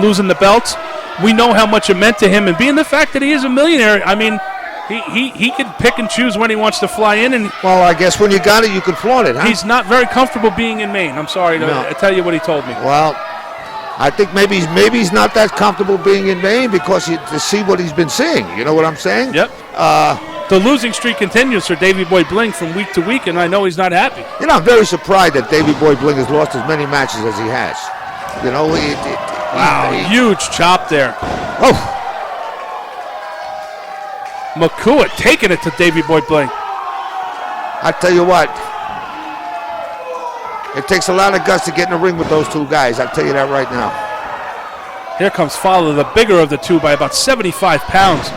losing the belts. We know how much it meant to him, and being the fact that he is a millionaire, I mean, he can pick and choose when he wants to fly in. And well, I guess when you got it, you can flaunt it, huh? He's not very comfortable being in Maine. I'm sorry to tell you what he told me. Well, I think maybe he's not that comfortable being in Maine because to see what he's been seeing. You know what I'm saying? Yep. The losing streak continues for Davey Boy Bling from week to week, and I know he's not happy. You know, I'm very surprised that Davey Boy Bling has lost as many matches as he has. You know, wow, huge chop there. Oh. Makua taking it to Davey Boy Bling. I tell you what, it takes a lot of guts to get in the ring with those two guys. I'll tell you that right now. Here comes Fowler, the bigger of the two by about 75 pounds.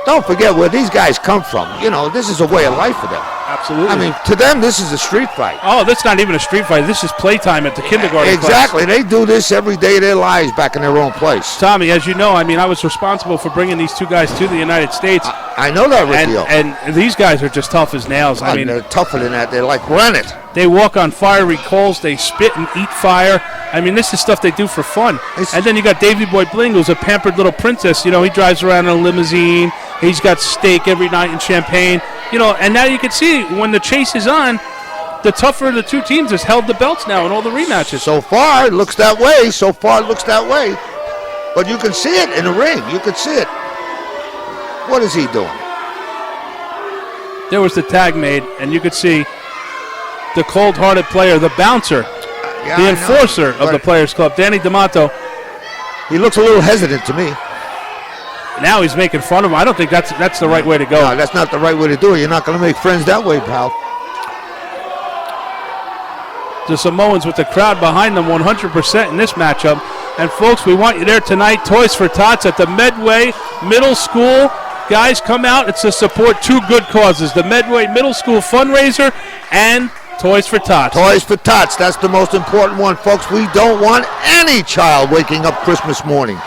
Don't forget where these guys come from. You know, this is a way of life for them. Absolutely. I mean, to them, this is a street fight. Oh, that's not even a street fight. This is playtime at the kindergarten Exactly. class. They do this every day of their lives back in their own place. Tommy, as you know, I mean, I was responsible for bringing these two guys to the United States. I know that, Ricky. And these guys are just tough as nails. I mean, they're tougher than that. They're like granite. They walk on fiery coals. They spit and eat fire. I mean, this is stuff they do for fun. And then you got Davey Boy Bling, who's a pampered little princess. You know, he drives around in a limousine. He's got steak every night and champagne. You know, and now you can see when the chase is on, the tougher of the two teams has held the belts now in all the rematches. So far, it looks that way. But you can see it in the ring. You can see it. What is he doing? There was the tag made, and you could see the cold-hearted player, the bouncer, the enforcer of the Players Club, Danny D'Amato. He looks a little hesitant to me. Now he's making fun of him. I don't think that's the right way to go. No, that's not the right way to do it. You're not going to make friends that way, pal. The Samoans with the crowd behind them 100% in this matchup. And, folks, we want you there tonight. Toys for Tots at the Medway Middle School. Guys, come out. It's to support two good causes, the Medway Middle School fundraiser and Toys for Tots. Toys for Tots. That's the most important one, folks. We don't want any child waking up Christmas morning.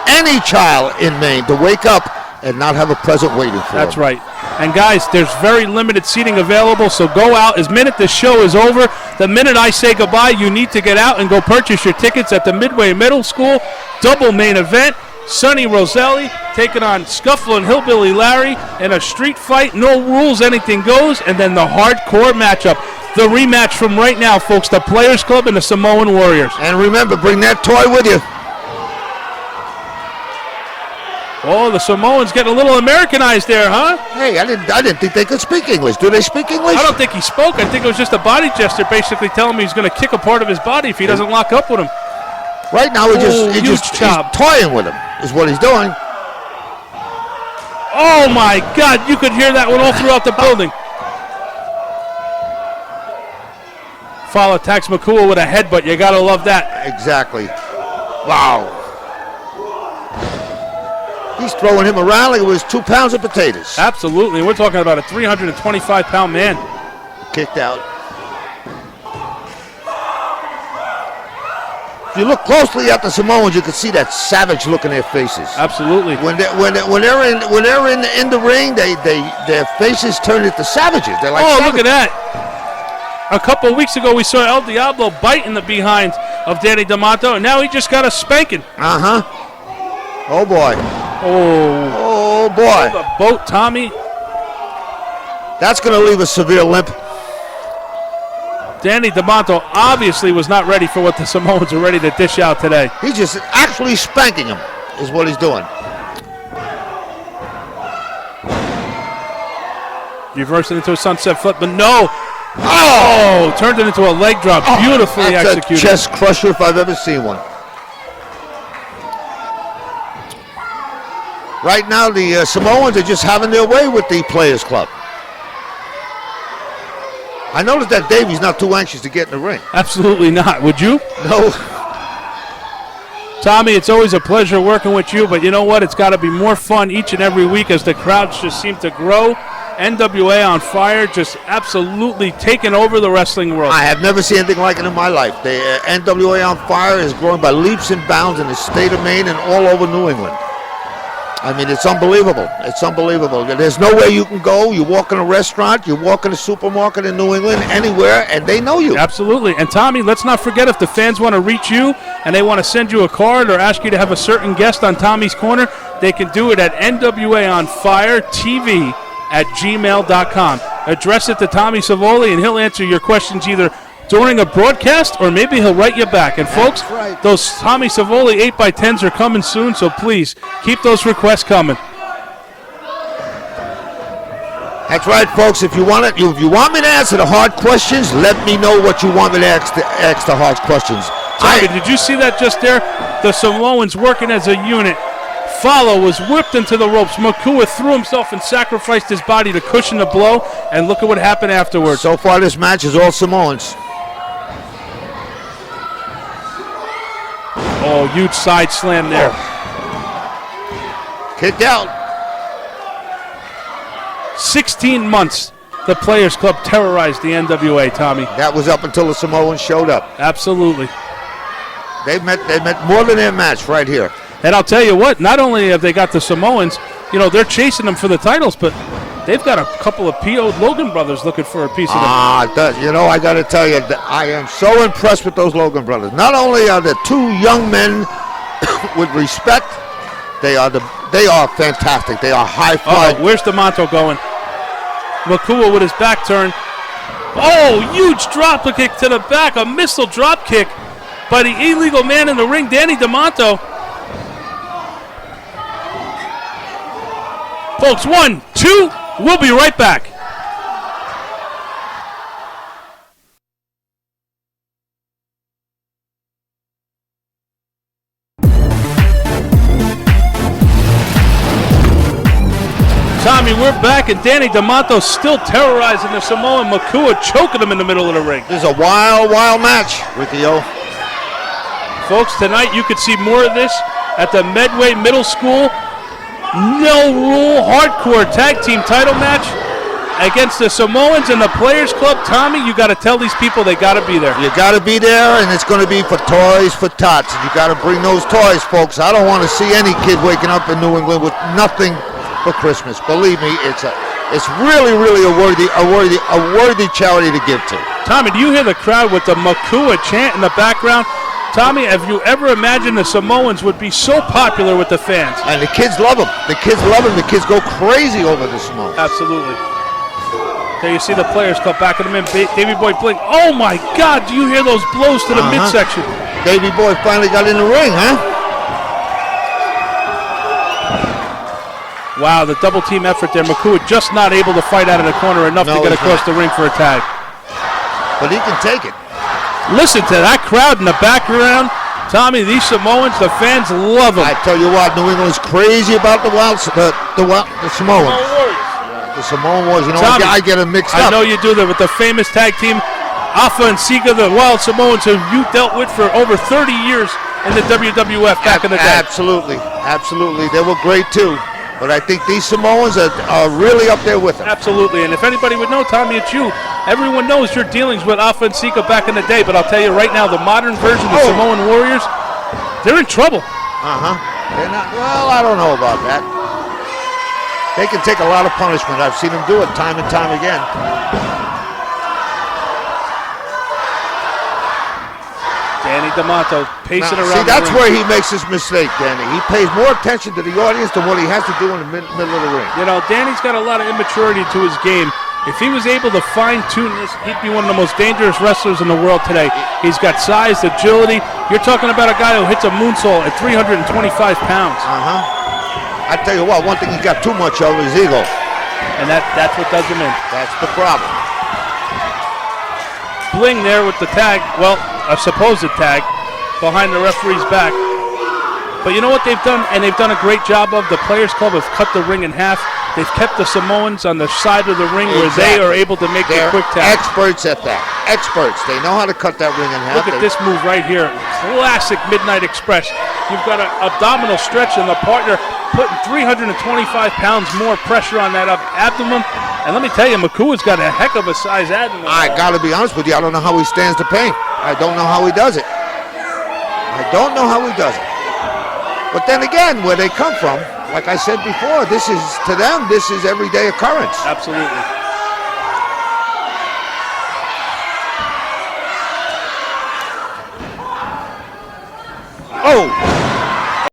Any child in Maine to wake up and not have a present waiting for them. That's right. And, guys, there's very limited seating available, so go out. As minute this show is over, the minute I say goodbye, you need to get out and go purchase your tickets at the Midway Middle School double main event. Sonny Roselli taking on Scufflin' Hillbilly Larry in a street fight, no rules, anything goes, and then the hardcore matchup. The rematch from right now, folks, the Players Club and the Samoan Warriors. And remember, bring that toy with you. Oh, the Samoans getting a little Americanized there, huh? Hey, I didn't think they could speak English. Do they speak English? I don't think he spoke. I think it was just a body gesture basically telling him he's going to kick a part of his body if he doesn't lock up with him. Right now, he's toying with him is what he's doing. Oh, my God. You could hear that one all throughout the building. Fowler attacks Makua with a headbutt. You got to love that. Exactly. Wow. He's throwing him around like it was 2 pounds of potatoes. Absolutely. We're talking about a 325-pound man. Kicked out. If you look closely at the Samoans, you can see that savage look in their faces. Absolutely. When they're in the ring, their faces turn into savages. They're like savages. Look at that. A couple of weeks ago, we saw El Diablo biting the behind of Danny D'Amato, and now he just got a spanking. Oh, boy. Oh, boy. The boat, Tommy. That's going to leave a severe limp. Danny D'Amato obviously was not ready for what the Samoans are ready to dish out today. He's just actually spanking him is what he's doing. Reversing into a sunset flip, but no. Oh, turned it into a leg drop. Beautifully executed. That's a chest crusher if I've ever seen one. Right now, the Samoans are just having their way with the Players Club. I noticed that Davey's not too anxious to get in the ring. Absolutely not. Would you? No. Tommy, it's always a pleasure working with you, but you know what? It's got to be more fun each and every week as the crowds just seem to grow. NWA On Fire just absolutely taking over the wrestling world. I have never seen anything like it in my life. The NWA On Fire is growing by leaps and bounds in the state of Maine and all over New England. I mean, it's unbelievable. It's unbelievable. There's no way you can go. You walk in a restaurant, you walk in a supermarket in New England, anywhere, and they know you. Absolutely. And, Tommy, let's not forget, if the fans want to reach you and they want to send you a card or ask you to have a certain guest on Tommy's Corner, they can do it at NWA On-Fire TV at gmail.com. Address it to Tommy Savoli, and he'll answer your questions either during a broadcast, or maybe he'll write you back. And folks, right. Those Tommy Savoli 8x10s are coming soon, so please keep those requests coming. That's right, folks. If you want it, if you want me to answer the hard questions, let me know what you want me to ask the hard questions. Tommy, did you see that just there? The Samoans working as a unit. Follow was whipped into the ropes. Makua threw himself and sacrificed his body to cushion the blow, and look at what happened afterwards. So far, this match is all Samoans. Oh, huge side slam there. Kicked out. 16 months the Players Club terrorized the NWA, Tommy. That was up until the Samoans showed up. Absolutely. They met more than their match right here. And I'll tell you what, not only have they got the Samoans, they're chasing them for the titles, but they've got a couple of PO'd Logan brothers looking for a piece of them. I got to tell you, I am so impressed with those Logan brothers. Not only are the two young men with respect, they are fantastic. They are high flying. Where's D'Amato going? Makua with his back turned. Oh, huge drop kick to the back, a missile drop kick by the illegal man in the ring, Danny D'Amato. Folks, 1, 2, we'll be right back. Tommy, we're back, and Danny D'Amato still terrorizing the Samoan. Makua choking him in the middle of the ring. This is a wild, wild match, Ricky O. Folks, tonight you could see more of this at the Medway Middle School No Rule Hardcore Tag Team title match against the Samoans and the Players Club. Tommy, you got to tell these people they got to be there. You got to be there, and it's going to be for toys for tots. You got to bring those toys, folks. I don't want to see any kid waking up in New England with nothing for Christmas. Believe me, it's really, really a worthy charity to give to. Tommy, do you hear the crowd with the Makua chant in the background? Tommy, have you ever imagined the Samoans would be so popular with the fans? And the kids love them. The kids love them. The kids go crazy over the Samoans. Absolutely. There you see the Players Club backing them in. Davey Boy Blink. Oh my God, do you hear those blows to the midsection? Davey Boy finally got in the ring, huh? Wow, the double team effort there. Makua just not able to fight out of the corner enough to get across the ring for a tag. But he can take it. Listen to that crowd in the background. Tommy, these Samoans, the fans love them. I tell you what, New England's crazy about the Samoans. The Samoan Warriors. Tommy, I get them mixed up. I know you do that with the famous tag team, Alpha and Sika, the Wild Samoans, who you dealt with for over 30 years in the WWF back in the day. Absolutely. They were great too. But I think these Samoans are really up there with them. Absolutely, and if anybody would know, Tommy, it's you. Everyone knows your dealings with Alpha and Sika back in the day, but I'll tell you right now, the modern version of Samoan Warriors, they're in trouble. They're not. Well, I don't know about that. They can take a lot of punishment. I've seen them do it time and time again. Danny D'Amato pacing around. See, that's where he makes his mistake, Danny. He pays more attention to the audience than what he has to do in the middle of the ring. Danny's got a lot of immaturity to his game. If he was able to fine-tune this, he'd be one of the most dangerous wrestlers in the world today. He's got size, agility. You're talking about a guy who hits a moonsault at 325 pounds. I tell you what, one thing he's got too much of is ego. And that's what does him in. That's the problem. Bling there with the tag, well, a supposed tag, behind the referee's back. But you know what they've done, and they've done a great job of? The Players Club have cut the ring in half. They've kept the Samoans on the side of the ring where they are able to make the quick tag. Experts at that. Experts. They know how to cut that ring in half. Look at this move right here. Classic Midnight Express. You've got an abdominal stretch and the partner putting 325 pounds more pressure on that abdomen. And let me tell you, Makua's got a heck of a size abdomen. I got to be honest with you. I don't know how he stands the pain. I don't know how he does it. But then again, where they come from, like I said before, to them, this is everyday occurrence. Absolutely. Oh!